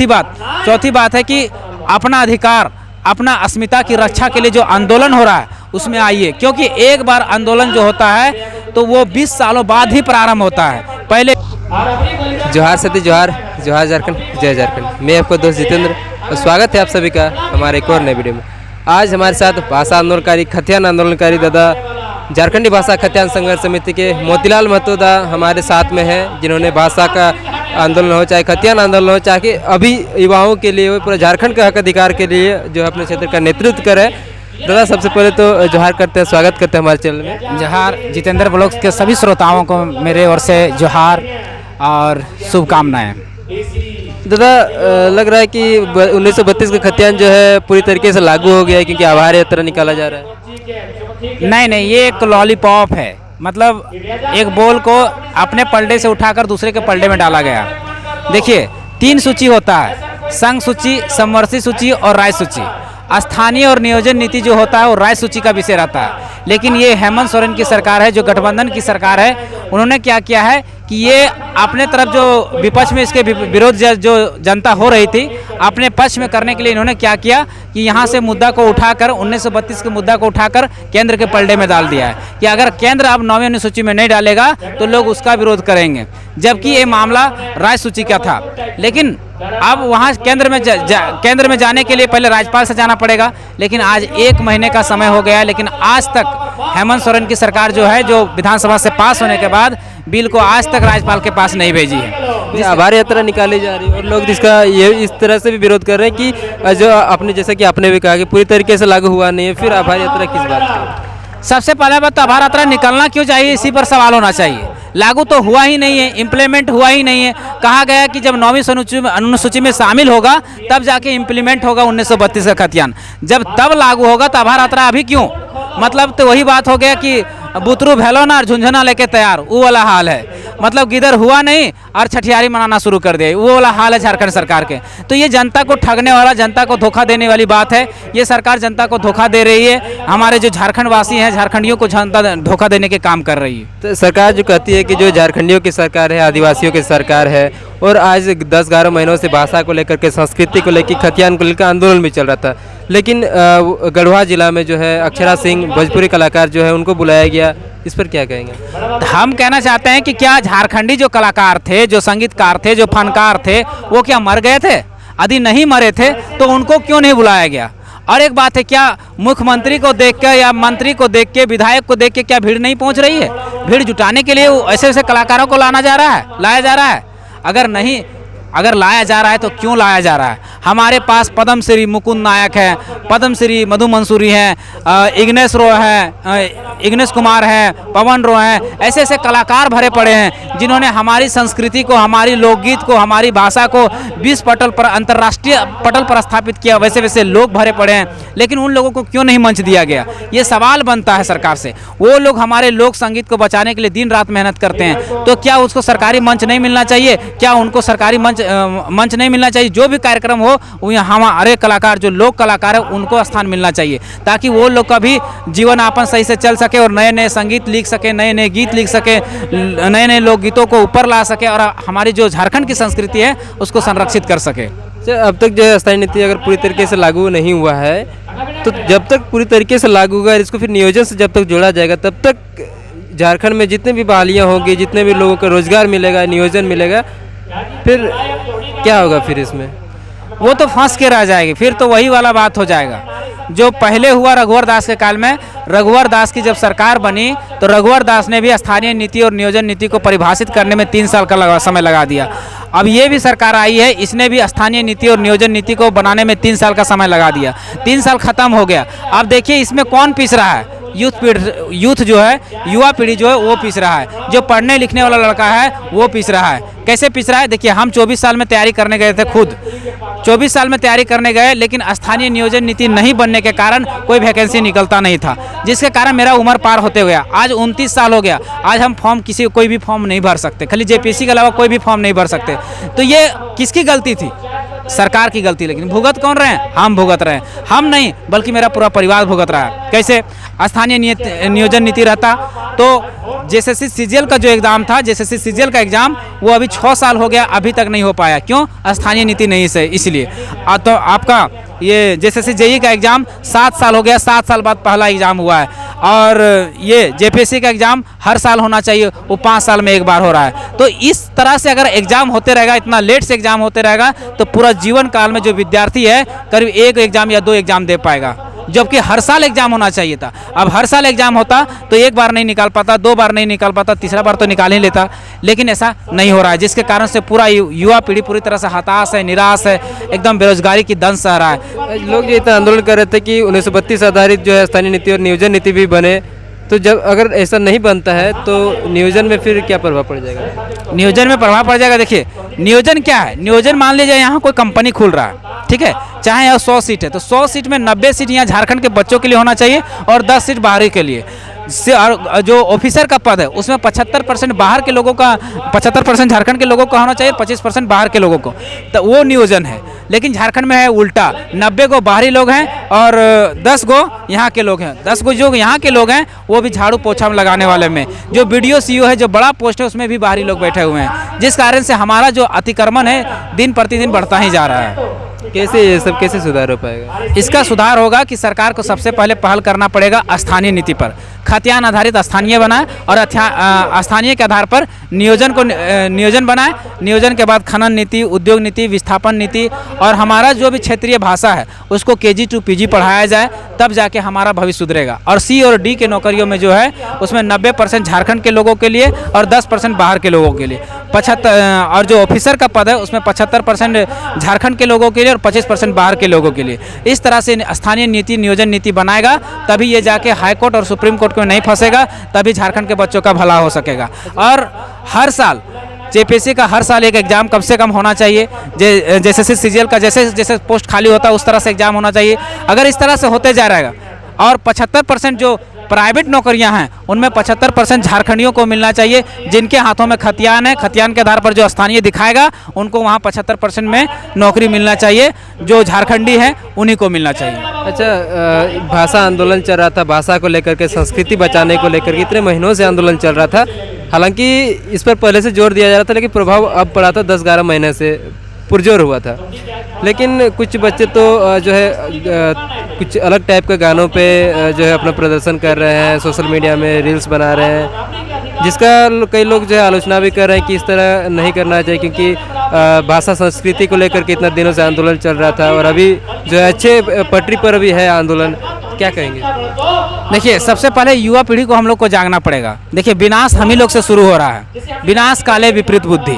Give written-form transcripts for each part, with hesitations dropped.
चौथी बात है कि अपना अधिकार, अपना अस्मिता की रक्षा के लिए जो आंदोलन हो रहा है उसमें आइए, क्योंकि एक बार आंदोलन जो होता है तो वो 20 सालों बाद ही प्रारंभ होता है। पहले जोहार सती जोहार, जोहार झारखंड, जय झारखंड। मैं आपको दोस्त जितेंद्र और स्वागत है आप सभी का हमारे एक और नए वीडियो में। आज हमारे साथ भाषा आंदोलनकारी, खतियान आंदोलनकारी दादा, झारखंडी भाषा खतियान संघर्ष समिति के मोतीलाल महतो दा हमारे साथ में हैं, जिन्होंने भाषा का आंदोलन हो चाहे खतियान आंदोलन हो, चाहे अभी युवाओं के लिए पूरे झारखंड के हक अधिकार के लिए जो अपने क्षेत्र का नेतृत्व करे। दादा सबसे पहले तो जोहार करते हैं, स्वागत करते हैं हमारे चैनल में। जोहार, जितेंद्र ब्लॉग्स के सभी श्रोताओं को मेरे ओर से जोहार और शुभकामनाएं। दादा लग रहा है कि 1932 का खतियान जो है पूरी तरीके से लागू हो गया है, क्योंकि आभार यात्रा निकाला जा रहा है। नहीं, ये एक लॉलीपॉप है। मतलब एक बोल को अपने पलड़े से उठाकर दूसरे के पलड़े में डाला गया। देखिए, 3 सूची होता है, संघ सूची, समवर्ती सूची और राय सूची। स्थानीय और नियोजन नीति जो होता है वो राय सूची का विषय रहता है। लेकिन ये हेमंत सोरेन की सरकार है, जो गठबंधन की सरकार है, उन्होंने क्या किया है कि ये अपने तरफ जो विपक्ष में इसके विरोध जो जनता हो रही थी, अपने पक्ष में करने के लिए इन्होंने क्या किया कि यहाँ से मुद्दा को उठाकर 1932 के मुद्दा को उठाकर केंद्र के पलड़े में डाल दिया है कि अगर केंद्र अब 9वीं अनुसूची में नहीं डालेगा तो लोग उसका विरोध करेंगे, जबकि ये मामला राय सूची का था। लेकिन अब वहाँ केंद्र में जाने के लिए पहले राज्यपाल से जाना पड़ेगा। लेकिन आज 1 महीने का समय हो गया, लेकिन आज तक हेमंत सोरेन की सरकार जो है, जो विधानसभा से पास होने के बाद बिल को आज तक राज्यपाल के पास नहीं भेजी है। आभार यात्रा निकाली जा रही है और लोग इसका ये इस तरह से भी विरोध कर रहे हैं कि जो आपने, जैसा कि आपने भी कहा कि पूरी तरीके से लागू हुआ नहीं है, फिर आभार यात्रा किस बात की? सबसे पहले बात तो आभार यात्रा निकलना क्यों चाहिए, इसी पर सवाल होना चाहिए। लागू तो हुआ ही नहीं है, इम्प्लीमेंट हुआ ही नहीं है। कहा गया कि जब 9वीं अनुसूची में शामिल होगा तब जाके इम्प्लीमेंट होगा 1932 का खतियान। जब तब लागू होगा तो आभार यात्रा अभी क्यों? मतलब तो वही बात हो गया कि बुतरू भेलो ना और झुंझुना लेके तैयार, वो वाला हाल है। मतलब गिदर हुआ नहीं और छठियारी मनाना शुरू कर दिया, वो वाला हाल है झारखंड सरकार के। तो ये जनता को ठगने वाला, जनता को धोखा देने वाली बात है। ये सरकार जनता को धोखा दे रही है। हमारे जो झारखंड वासी हैं, झारखंडियों को जनता धोखा देने के काम कर रही है। तो सरकार जो कहती है कि जो झारखंडियों की सरकार है, आदिवासियों की सरकार है, और आज 10-11 महीनों से भाषा को लेकर के, संस्कृति को लेकर, खतियान को लेकर आंदोलन भी चल रहा था। लेकिन गढ़वा जिला में जो है अक्षरा सिंह भोजपुरी कलाकार जो है उनको बुलाया गया, इस पर क्या कहेंगे? हम कहना चाहते हैं कि क्या झारखंडी जो कलाकार थे, जो संगीतकार थे, जो फनकार थे, वो क्या मर गए थे? यदि नहीं मरे थे तो उनको क्यों नहीं बुलाया गया? और एक बात है, क्या मुख्यमंत्री को देख के या मंत्री को देख के, विधायक को देख के क्या भीड़ नहीं पहुंच रही है? भीड़ जुटाने के लिए ऐसे ऐसे कलाकारों को लाया जा रहा है। अगर लाया जा रहा है तो क्यों लाया जा रहा है? हमारे पास पद्मश्री मुकुंद नायक है, पद्मश्री मधु मंसूरी हैं, इग्नेश कुमार हैं, पवन रो हैं, ऐसे ऐसे कलाकार भरे पड़े हैं जिन्होंने हमारी संस्कृति को, हमारी लोकगीत को, हमारी भाषा को विश्व पटल पर, अंतर्राष्ट्रीय पटल पर स्थापित किया। वैसे वैसे लोग भरे पड़े हैं, लेकिन उन लोगों को क्यों नहीं मंच दिया गया? ये सवाल बनता है सरकार से। वो लोग हमारे लोक संगीत को बचाने के लिए दिन रात मेहनत करते हैं, तो क्या उसको सरकारी मंच नहीं मिलना चाहिए? क्या उनको सरकारी मंच नहीं मिलना चाहिए? जो भी कार्यक्रम हो हमारे कलाकार, जो लोक कलाकार है, उनको स्थान मिलना चाहिए, ताकि वो लोग का भी जीवन यापन सही से चल सके और नए नए संगीत लिख सके, नए नए गीत लिख सके, नए नए लोकगीतों को ऊपर ला सके और हमारी जो झारखंड की संस्कृति है उसको संरक्षित कर सके। अब तक जो है स्थानीय नीति अगर पूरी तरीके से लागू नहीं हुआ है, तो जब तक पूरी तरीके से लागू होगा, इसको फिर नियोजन से जब तक जोड़ा जाएगा, तब तक झारखंड में जितने भी बहालियाँ होंगी, जितने भी लोगों को रोजगार मिलेगा, नियोजन मिलेगा, फिर क्या होगा? फिर इसमें वो तो फंस के रह जाएगी। फिर तो वही वाला बात हो जाएगा जो पहले हुआ रघुवर दास के काल में। रघुवर दास की जब सरकार बनी तो रघुवर दास ने भी स्थानीय नीति और नियोजन नीति को परिभाषित करने में 3 साल का समय लगा दिया। अब ये भी सरकार आई है, इसने भी स्थानीय नीति और नियोजन नीति को बनाने में 3 साल का समय लगा दिया। 3 साल खत्म हो गया। अब देखिए इसमें कौन पीस रहा है? यूथ जो है, युवा पीढ़ी जो है वो पीस रहा है। जो पढ़ने लिखने वाला लड़का है वो पीस रहा है। कैसे पीस रहा है? देखिए, हम 24 साल में तैयारी करने गए थे, खुद 24 साल में तैयारी करने गए, लेकिन स्थानीय नियोजन नीति नहीं बनने के कारण कोई वैकेंसी निकलता नहीं था, जिसके कारण मेरा उम्र पार होते गया। आज 29 साल हो गया, आज हम कोई भी फॉर्म नहीं भर सकते, खाली जेपीएससी के अलावा कोई भी फॉर्म नहीं भर सकते। तो ये किसकी गलती थी? सरकार की गलती, लेकिन भुगत कौन रहे हैं? हम भुगत रहे हैं। हम नहीं बल्कि मेरा पूरा परिवार भुगत रहा है। कैसे? स्थानीय नियोजन नीति रहता तो जेएसएससी सीजीएल का जो एग्ज़ाम था, जेएसएससी सीजीएल का एग्ज़ाम वो अभी 6 साल हो गया, अभी तक नहीं हो पाया। क्यों? स्थानीय नीति नहीं से, इसलिए। तो आपका ये जेएसएससी जेईई का एग्ज़ाम 7 साल हो गया, 7 साल बाद पहला एग्ज़ाम हुआ है। और ये जेपीएससी का एग्ज़ाम हर साल होना चाहिए, वो 5 साल में एक बार हो रहा है। तो इस तरह से अगर एग्ज़ाम होते रहेगा, इतना लेट से एग्ज़ाम होते रहेगा, तो पूरा जीवन काल में जो विद्यार्थी है करीब 1 एग्ज़ाम या 2 एग्ज़ाम दे पाएगा, जबकि हर साल एग्ज़ाम होना चाहिए था। अब हर साल एग्ज़ाम होता तो 1 बार नहीं निकाल पाता, 2 बार नहीं निकाल पाता, तीसरा बार तो निकाल ही लेता, लेकिन ऐसा नहीं हो रहा है, जिसके कारण से पूरा युवा पीढ़ी पूरी तरह से हताश है, निराश है, एकदम बेरोजगारी की दंश सह रहा है। लोग ये इतना आंदोलन कर रहे थे कि 1932 आधारित जो है स्थानीय नीति और नियोजन नीति भी बने, तो जब अगर ऐसा नहीं बनता है तो नियोजन में फिर क्या प्रभाव पड़ जाएगा? नियोजन में प्रभाव पड़ जाएगा। देखिए नियोजन क्या है? नियोजन मान लीजिए यहाँ कोई कंपनी खुल रहा है, ठीक है, चाहे यहाँ 100 सीट है तो 100 सीट में 90 सीट यहाँ झारखंड के बच्चों के लिए होना चाहिए और 10 सीट बाहरी के लिए। और जो ऑफिसर का पद है उसमें 75% बाहर के लोगों का, 75% झारखंड के लोगों का होना चाहिए, 25% बाहर के लोगों को, तो वो नियोजन है। लेकिन झारखंड में है उल्टा, 90 गो बाहरी लोग हैं और 10 गो यहाँ के लोग हैं। 10 गो जो यहाँ के लोग हैं वो भी झाड़ू पोछा में लगाने वाले में, जो बीडीओ सीईओ है, जो बड़ा पोस्ट है, उसमें भी बाहरी लोग बैठे हुए हैं, जिस कारण से हमारा जो अतिक्रमण है दिन प्रतिदिन बढ़ता ही जा रहा है। कैसे ये सब कैसे सुधार हो पाएगा? इसका सुधार होगा कि सरकार को सबसे पहले पहल करना पड़ेगा स्थानीय नीति पर, खतियान आधारित स्थानीय बनाए और स्थानीय के आधार पर नियोजन बनाए। नियोजन के बाद खनन नीति, उद्योग नीति, विस्थापन नीति और हमारा जो भी क्षेत्रीय भाषा है उसको KG to PG पढ़ाया जाए, तब जाके हमारा भविष्य सुधरेगा। और C और D के नौकरियों में जो है उसमें 90% झारखंड के लोगों के लिए और 10% बाहर के लोगों के लिए, 75 और जो ऑफिसर का पद है उसमें 75% झारखंड के लोगों के लिए और 25% बाहर के लोगों के लिए। इस तरह से स्थानीय नीति नियोजन नीति बनाएगा, तभी ये जाके हाईकोर्ट और सुप्रीम कोर्ट में नहीं फंसेगा, तभी झारखंड के बच्चों का भला हो सकेगा। और हर साल जेपीएससी का हर साल एक एग्ज़ाम कम से कम होना चाहिए, जैसे सीजीएल का जैसे जैसे पोस्ट खाली होता है उस तरह से एग्ज़ाम होना चाहिए। अगर इस तरह से होते जा रहेगा और 75% जो प्राइवेट नौकरियां हैं उनमें 75% झारखंडियों को मिलना चाहिए, जिनके हाथों में खतियान है, खतियान के आधार पर जो स्थानीय दिखाएगा उनको वहाँ 75% में नौकरी मिलना चाहिए, जो झारखंडी हैं उन्हीं को मिलना चाहिए। अच्छा, भाषा आंदोलन चल रहा था, भाषा को लेकर के, संस्कृति बचाने को लेकर के इतने महीनों से आंदोलन चल रहा था। हालांकि इस पर पहले से जोर दिया जा रहा था, लेकिन प्रभाव अब पड़ा था 10-11 महीने से पुरजोर हुआ था। लेकिन कुछ बच्चे तो जो है कुछ अलग टाइप के गानों पे जो है अपना प्रदर्शन कर रहे हैं, सोशल मीडिया में रील्स बना रहे हैं, जिसका कई लोग जो है आलोचना भी कर रहे हैं कि इस तरह नहीं करना चाहिए, क्योंकि भाषा संस्कृति को लेकर के इतना दिनों से आंदोलन चल रहा था और अभी जो है अच्छे पटरी पर अभी है आंदोलन। क्या कहेंगे? देखिए सबसे पहले युवा पीढ़ी को हम लोग को जागना पड़ेगा। देखिए विनाश हम ही लोग से शुरू हो रहा है। विनाश काले विपरीत बुद्धि,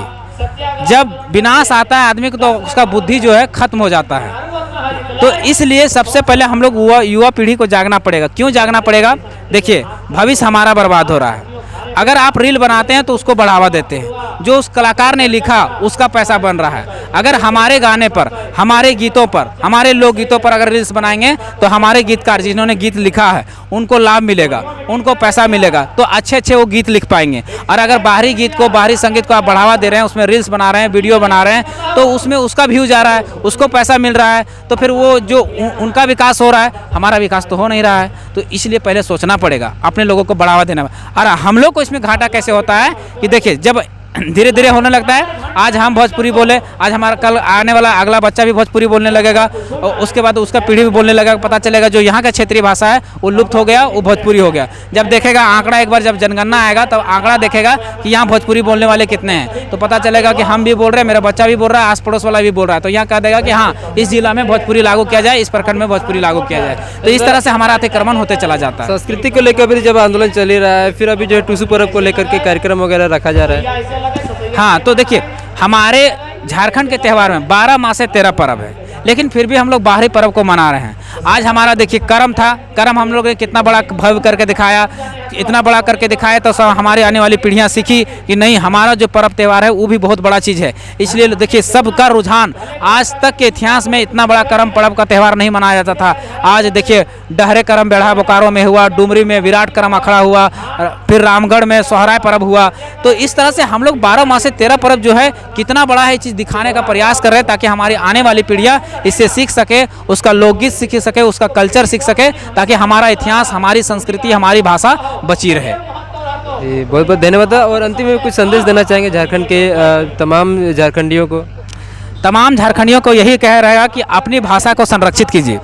जब विनाश आता है आदमी को तो उसका बुद्धि जो है खत्म हो जाता है। तो इसलिए सबसे पहले हम लोग युवा पीढ़ी को जागना पड़ेगा। क्यों जागना पड़ेगा? देखिए भविष्य हमारा बर्बाद हो रहा है। अगर आप रील बनाते हैं तो उसको बढ़ावा देते हैं, जो उस कलाकार ने लिखा उसका पैसा बन रहा है। अगर हमारे गाने पर, हमारे गीतों पर, हमारे लोकगीतों पर अगर रील्स बनाएंगे तो हमारे गीतकार जिन्होंने गीत लिखा है उनको लाभ मिलेगा, उनको पैसा मिलेगा, तो अच्छे अच्छे वो गीत लिख पाएंगे। और अगर बाहरी गीत को, बाहरी संगीत को आप बढ़ावा दे रहे हैं, उसमें रील्स बना रहे हैं, वीडियो बना रहे हैं, तो उसमें उसका व्यूज आ रहा है, उसको पैसा मिल रहा है, तो फिर वो जो उनका विकास हो रहा है, हमारा विकास तो हो नहीं रहा है। तो इसलिए पहले सोचना पड़ेगा, अपने लोगों को बढ़ावा देना। और हम लोग को इसमें घाटा कैसे होता है कि देखिए जब धीरे धीरे होने लगता है, आज हम भोजपुरी बोले, आज हमारा कल आने वाला अगला बच्चा भी भोजपुरी बोलने लगेगा और उसके बाद उसका पीढ़ी भी बोलने लगेगा। पता चलेगा जो यहाँ का क्षेत्रीय भाषा है वो लुप्त हो गया, वो भोजपुरी हो गया। जब देखेगा आंकड़ा, एक बार जब जनगणना आएगा तब आंकड़ा देखेगा कि यहाँ भोजपुरी बोलने वाले कितने हैं, तो पता चलेगा कि हम भी बोल रहे हैं, मेरा बच्चा भी बोल रहा है, आस पड़ोस वाला भी बोल रहा है, तो यहाँ कह देगा कि हाँ इस जिला में भोजपुरी लागू किया जाए, इस प्रखंड में भोजपुरी लागू किया जाए। तो इस तरह से हमारा अतिक्रमण होते चला जाता है। संस्कृति को लेकर भी जब आंदोलन चल ही रहा है, फिर अभी जो है टूसू पर्व को लेकर के कार्यक्रम वगैरह रखा जा रहा है। हाँ, तो देखिए हमारे झारखंड के त्यौहार में 12 माह से 13 पर्व है, लेकिन फिर भी हम लोग बाहरी पर्व को मना रहे हैं। आज हमारा देखिए कर्म था, कर्म हम लोग ने कितना बड़ा भव्य करके दिखाया, इतना बड़ा करके दिखाया तो सब हमारी आने वाली पीढ़ियाँ सीखी कि नहीं, हमारा जो पर्व त्यौहार है वो भी बहुत बड़ा चीज़ है। इसलिए देखिए सबका रुझान, आज तक के इतिहास में इतना बड़ा कर्म पर्व का त्यौहार नहीं मनाया जाता था। आज देखिए डहरे करम बेढ़ा बोकारो में हुआ, डुमरी में विराट करम अखड़ा हुआ, फिर रामगढ़ में सोहराय पर्व हुआ। तो इस तरह से हम लोग 12 माह से 13 पर्व जो है कितना बड़ा है, ये चीज़ दिखाने का प्रयास कर रहे हैं ताकि हमारी आने वाली पीढ़ियाँ इससे सीख सके, उसका लोकगीत सीख सके, उसका कल्चर सीख सके, ताकि हमारा इतिहास, हमारी संस्कृति, हमारी भाषा बची रहे। बहुत बहुत धन्यवाद। और अंतिम में कुछ संदेश देना चाहेंगे झारखंड के तमाम झारखंडियों को? तमाम झारखंडियों को यही कह रहेगा कि अपनी भाषा को संरक्षित कीजिए।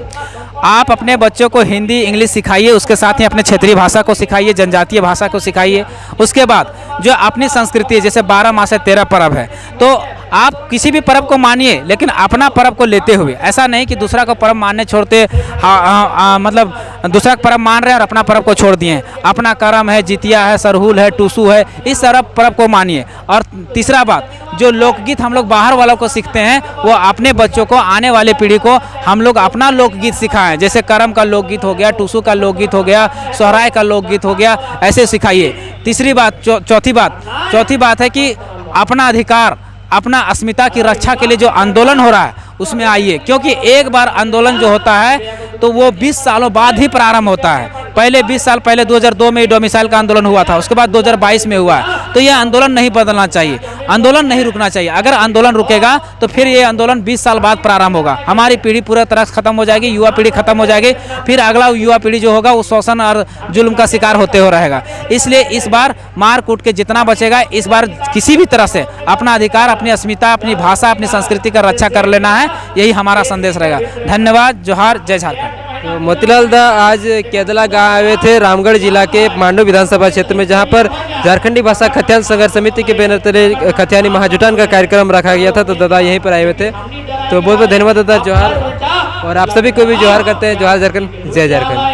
आप अपने बच्चों को हिंदी इंग्लिश सिखाइए, उसके साथ ही अपने क्षेत्रीय भाषा को सिखाइए, जनजातीय भाषा को सिखाइए। उसके बाद जो अपनी संस्कृति है, जैसे 12 माह से 13 पर्व है, तो आप किसी भी पर्व को मानिए लेकिन अपना पर्व को लेते हुए, ऐसा नहीं कि दूसरा को पर्व मानने छोड़ते, मतलब दूसरा का पर्व मान रहे हैं और अपना पर्व को छोड़ दिए। अपना कर्म है, जितिया है, सरहुल है, टूसू है, इस तरह पर्व को मानिए। और तीसरा बात, जो लोकगीत हम लोग बाहर वालों को सीखते हैं, वो अपने बच्चों को, आने वाले पीढ़ी को हम लोग अपना लोकगीत सिखाएं। जैसे करम का लोकगीत हो गया, टूसू का लोकगीत हो गया, सोहराय का लोकगीत हो गया, ऐसे सिखाइए। तीसरी बात, चौथी बात है कि अपना अधिकार, अपना अस्मिता की रक्षा के लिए जो आंदोलन हो रहा है उसमें आइए, क्योंकि एक बार आंदोलन जो होता है तो वो 20 सालों बाद ही प्रारंभ होता है। पहले 20 साल पहले 2002 में डोमिसाइल का आंदोलन हुआ था, उसके बाद 2022 में हुआ है। तो ये आंदोलन नहीं बदलना चाहिए, आंदोलन नहीं रुकना चाहिए। अगर आंदोलन रुकेगा तो फिर ये आंदोलन 20 साल बाद प्रारंभ होगा, हमारी पीढ़ी पूरी तरह से खत्म हो जाएगी, युवा पीढ़ी खत्म हो जाएगी, फिर अगला युवा पीढ़ी जो होगा वो शोषण और जुल्म का शिकार होते हो रहेगा। इसलिए इस बार मार कूट के जितना बचेगा, इस बार किसी भी तरह से अपना अधिकार, अपनी अस्मिता, अपनी भाषा, अपनी संस्कृति का रक्षा कर लेना है, यही हमारा संदेश रहेगा। धन्यवाद, जोहार, जय झारखंड। तो मोतीलाल दा आज केदला गाँव आए थे रामगढ़ जिला के मांडू विधानसभा क्षेत्र में, जहां पर झारखंडी भाषा खतियान संघर्ष समिति के बैनर तले खतियानी महाजुटान का कार्यक्रम रखा गया था। तो दादा यहीं पर आए हुए थे। तो बहुत बहुत धन्यवाद दादा, जोहार। और आप सभी को भी जोहार करते हैं। जोहार झारखंड, जय झारखंड।